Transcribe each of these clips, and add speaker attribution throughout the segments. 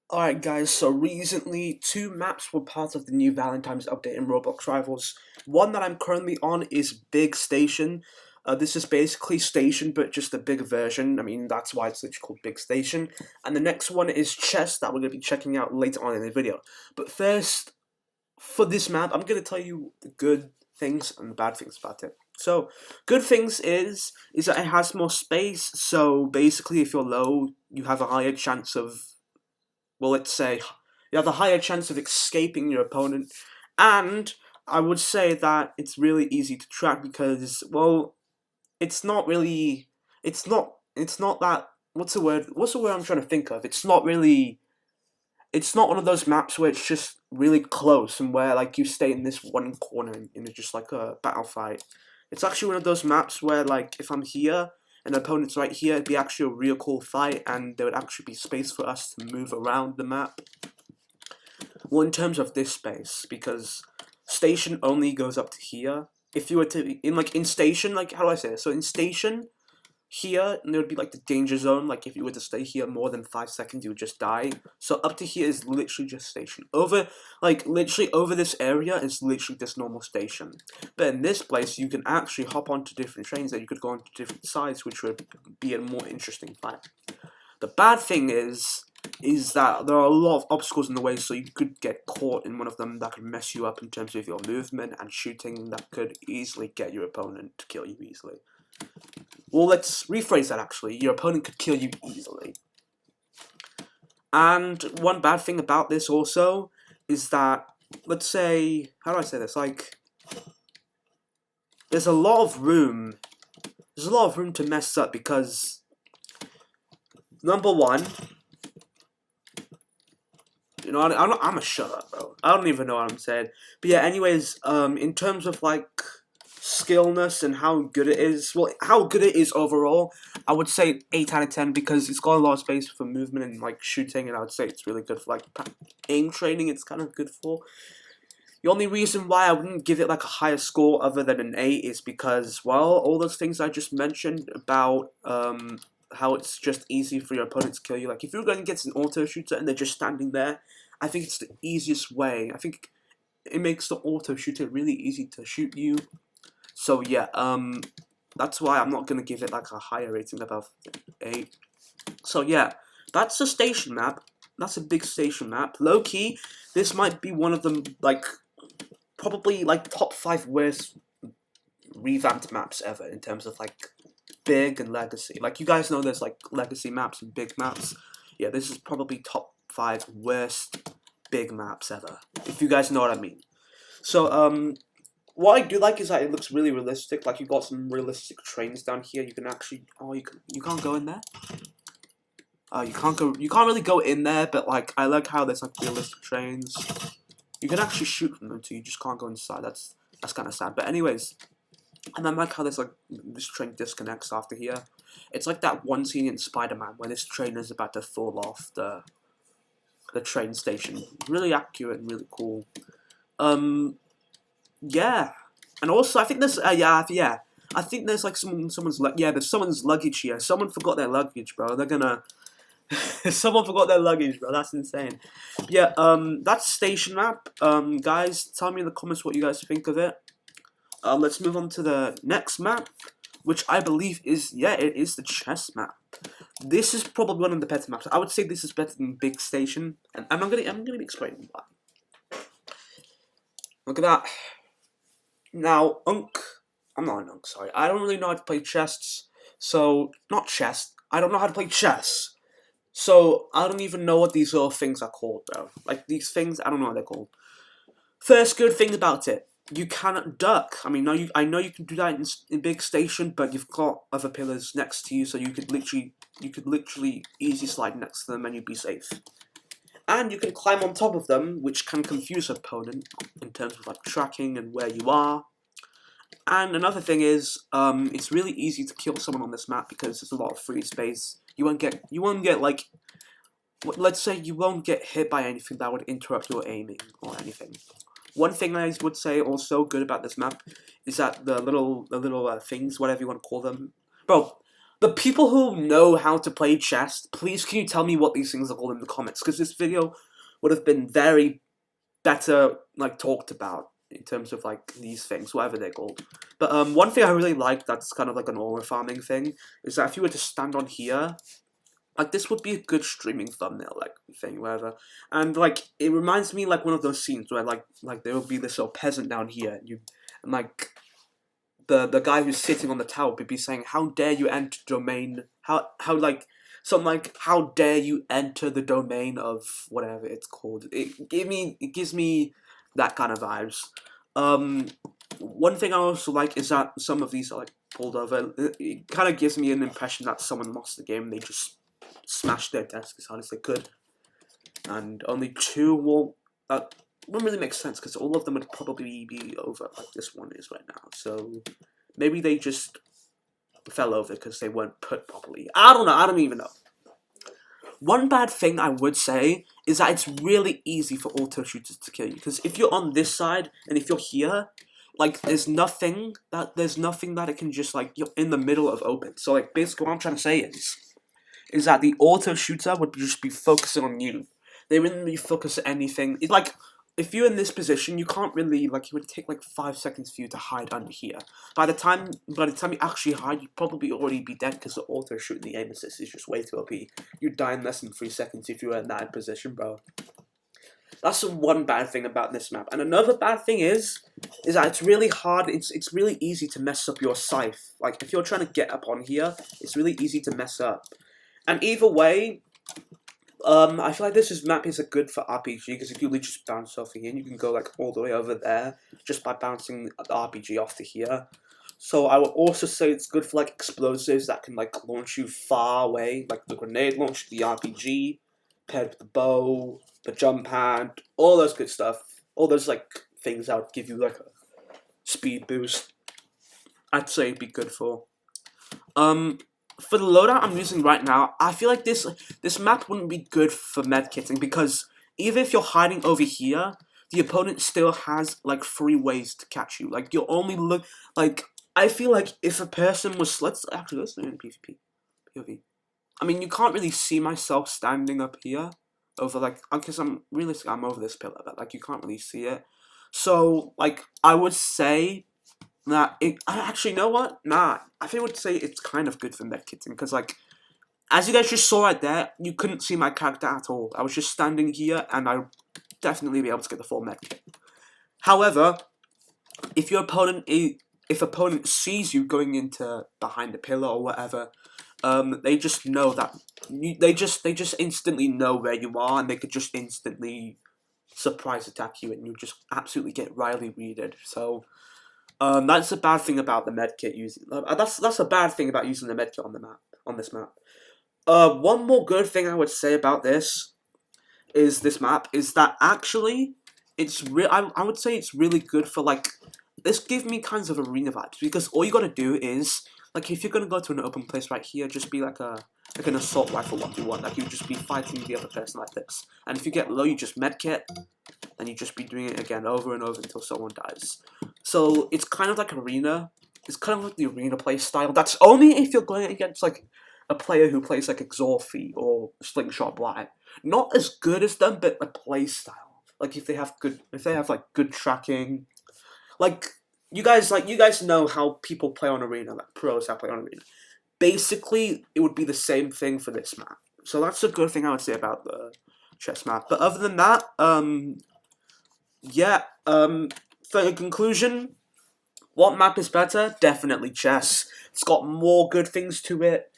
Speaker 1: Alright guys, so recently two maps were part of the new Valentines update in Roblox Rivals. One that I'm currently on is Big Station. This is basically Station, but just a big version. I mean, that's why it's literally called Big Station. And the next one is Chess, that we're going to be checking out later on in the video. But first, for this map, I'm going to tell you the good things and the bad things about it. So, good things is that it has more space, so basically if you're low, you have a higher chance of, well, let's say you have a higher chance of escaping your opponent, and I would say that it's really easy to track because, well, it's not really, it's not that, what's the word I'm trying to think of? It's not one of those maps where it's just really close and where, like, you stay in this one corner and it's just like a battle fight. It's actually one of those maps where, like, if I'm here and the opponent's right here, it'd be actually a real cool fight, and there would actually be space for us to move around the map. Well, in terms of this space, because station only goes up to here. If you were to, in station, like, how do I say this? So in station, here, there would be like the danger zone, like if you were to stay here more than 5 seconds, you would just die. So up to here is literally just station. Literally over this area is literally just normal station. But in this place, you can actually hop onto different trains and you could go onto different sides, which would be a more interesting fight. The bad thing is that there are a lot of obstacles in the way, so you could get caught in one of them that could mess you up in terms of your movement and shooting, that could easily get your opponent to kill you easily. Well, let's rephrase that actually. Your opponent could kill you easily. And one bad thing about this also is that, let's say, how do I say this? Like, there's a lot of room to mess up because, number one, you know, I'm a shut up, bro. I don't even know what I'm saying. But yeah, anyways, in terms of like skillness and how good it is, well, how good it is overall, I would say 8 out of 10 because it's got a lot of space for movement and like shooting, and I would say it's really good for like aim training. It's kind of good for. The only reason why I wouldn't give it like a higher score other than an 8 is because, well, all those things I just mentioned about how it's just easy for your opponent to kill you. Like, if you're going against an auto shooter and they're just standing there, I think it's the easiest way. I think it makes the auto shooter really easy to shoot you. So yeah, that's why I'm not gonna give it like a higher rating above 8. So yeah, that's a station map. That's a big station map. Low key, this might be one of them, like, probably like top 5 worst revamped maps ever in terms of like big and legacy. Like, you guys know there's like legacy maps and big maps. Yeah, this is probably top 5 worst big maps ever, if you guys know what I mean. So what I do like is that it looks really realistic. Like, you've got some realistic trains down here. You can actually, you can't go in there. You can't really go in there. But like, I like how there's like realistic trains. You can actually shoot from them too. You just can't go inside. That's kind of sad. But anyways, and I like how there's like this train disconnects after here. It's like that one scene in Spider-Man where this train is about to fall off the train station. Really accurate and really cool. Yeah, and also I think there's yeah. I think there's like there's someone's luggage here. Someone forgot their luggage, bro. They're gonna. Someone forgot their luggage, bro. That's insane. Yeah, that's station map. Guys, tell me in the comments what you guys think of it. Let's move on to the next map, which I believe is, yeah, it is the chess map. This is probably one of the better maps. I would say this is better than Big Station, and I'm gonna be explaining why. Look at that. Now, I'm not an sorry. I don't really know how to play chess, so, not chess, I don't know how to play chess. So, I don't even know what these little things are called, bro. Like, these things, I don't know what they're called. First good thing about it, you cannot duck. I mean, I know you can do that in Big Station, but you've got other pillars next to you, so you could literally easy slide next to them and you'd be safe. And you can climb on top of them, which can confuse an opponent in terms of like tracking and where you are. And another thing is, it's really easy to kill someone on this map because there's a lot of free space. You won't get like, let's say you won't get hit by anything that would interrupt your aiming or anything. One thing I would say also good about this map is that the little things, whatever you want to call them, bro. The people who know how to play chess, please can you tell me what these things are called in the comments? Because this video would have been very better, like, talked about in terms of, like, these things, whatever they're called. But one thing I really like that's kind of like an aura farming thing is that if you were to stand on here, like, this would be a good streaming thumbnail, like, thing, whatever. And, like, it reminds me, like, one of those scenes where, like there will be this little peasant down here, and like, the guy who's sitting on the tower would be saying, "How dare you enter domain? How like something like, how dare you enter the domain of whatever it's called." It gives me that kind of vibes. One thing I also like is that some of these are like pulled over. It kind of gives me an impression that someone lost the game and they just smashed their desk as hard as they could, and only two will. Wouldn't really make sense because all of them would probably be over like this one is right now. So maybe they just fell over because they weren't put properly. I don't know. I don't even know. One bad thing I would say is that it's really easy for auto shooters to kill you, because if you're on this side and if you're here, like there's nothing that it can just, like, you're in the middle of open. So like basically what I'm trying to say is that the auto shooter would just be focusing on you. They wouldn't really focus on anything. It's like, if you're in this position, you can't really, like, it would take like 5 seconds for you to hide under here. By the time you actually hide, you'd probably already be dead because the auto shoot and the aim assist is just way too OP. You'd die in less than 3 seconds if you were in that position, bro. That's the one bad thing about this map. And another bad thing is that it's really hard, it's really easy to mess up your scythe. Like, if you're trying to get up on here, it's really easy to mess up. And either way, I feel like this map is good for RPG, because if you literally just bounce off here, you can go like all the way over there just by bouncing the RPG off to here. So I would also say it's good for like explosives that can like launch you far away, like the grenade launch, the RPG, paired with the bow, the jump pad, all those good stuff. All those like things that would give you like a speed boost. I'd say it'd be good for. For the loadout I'm using right now, I feel like this map wouldn't be good for medkitting, because even if you're hiding over here, the opponent still has like 3 ways to catch you. Like, you'll only look, like, I feel like if a person was, let's do it in PvP. POV. I mean, you can't really see myself standing up here over, like, because I'm over this pillar, but like you can't really see it. So like I would say that actually, you know what? Nah, I think I would say it's kind of good for medkitting, because like, as you guys just saw right there, you couldn't see my character at all. I was just standing here, and I would definitely be able to get the full medkit. However, if your opponent sees you going into behind a pillar or whatever, they just know that they just instantly know where you are, and they could just instantly surprise attack you, and you just absolutely get Riley weeded. So. That's a bad thing about the medkit using. That's a bad thing about using the medkit on this map. One more good thing I would say about this map is that actually it's I would say it's really good for, like, this gives me kinds of arena vibes, because all you gotta do is, like, if you're gonna go to an open place right here, just be like an assault rifle 1v1, like you just be fighting the other person like this, and if you get low, you just medkit, and you just be doing it again over and over until someone dies. So it's kind of like arena. It's kind of like the arena play style. That's only if you're going against like a player who plays like Exorphy or Slingshot Blight. Not as good as them, but a play style. Like if they have like good tracking. Like you guys know how people play on arena, like pros how play on arena. Basically, it would be the same thing for this map. So that's a good thing I would say about the chess map. But other than that, yeah, for a conclusion, what map is better? Definitely chess. It's got more good things to it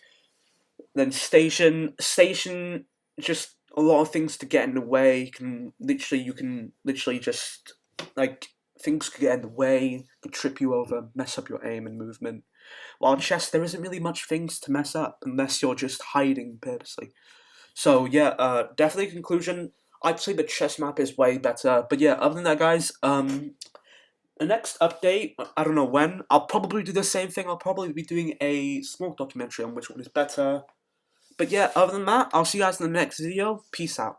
Speaker 1: than station. Station, just a lot of things to get in the way. You can literally just, like, things could get in the way, could trip you over, mess up your aim and movement. While chess, there isn't really much things to mess up unless you're just hiding purposely. So yeah, definitely conclusion. I'd say the chess map is way better. But yeah, other than that, guys, the next update, I don't know when. I'll probably do the same thing. I'll probably be doing a small documentary on which one is better. But yeah, other than that, I'll see you guys in the next video. Peace out.